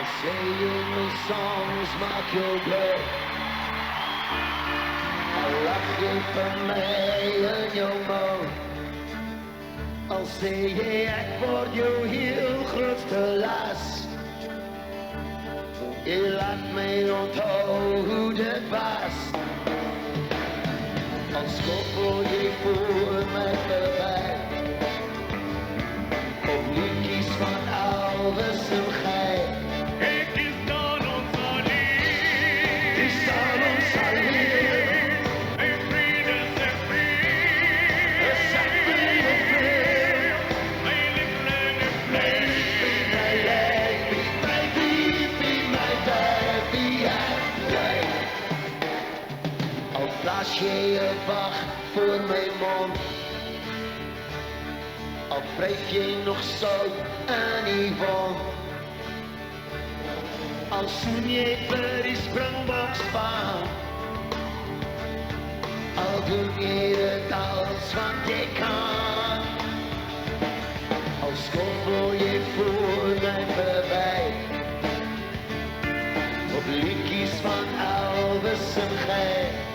Zingen mijn songs maak jou blij. Al lach je van mij in jouw mond. Al zeg je ik word jouw heel grootste last. Je laat mij onthouden hoe dit was. Al schoffel je voor mij voorbij. Op liedjes van Elvis en Gij. Als je wacht voor mijn mond, al wrijf je nog zout aan die wond, al zoen je voor die springboksbaan, al doe je het als wat je kan, al schoffel je voor mij voorbij, op liedjes van Elvis en Gij.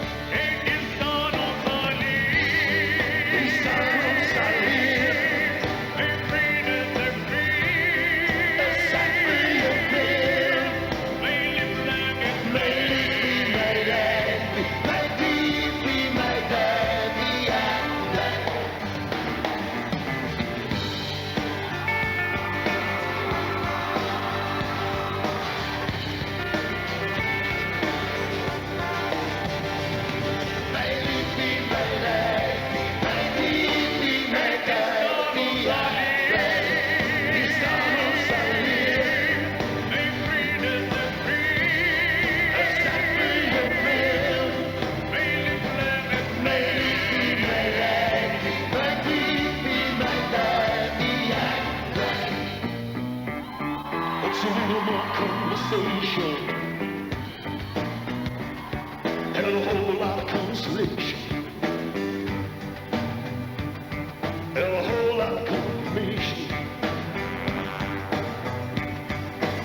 It's a little more conversation and a whole lot of consolation and a whole lot of confirmation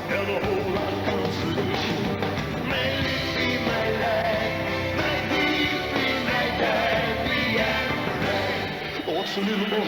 and a whole lot of consolation. May this be my life, may this be my life, be I right. Oh, it's a little more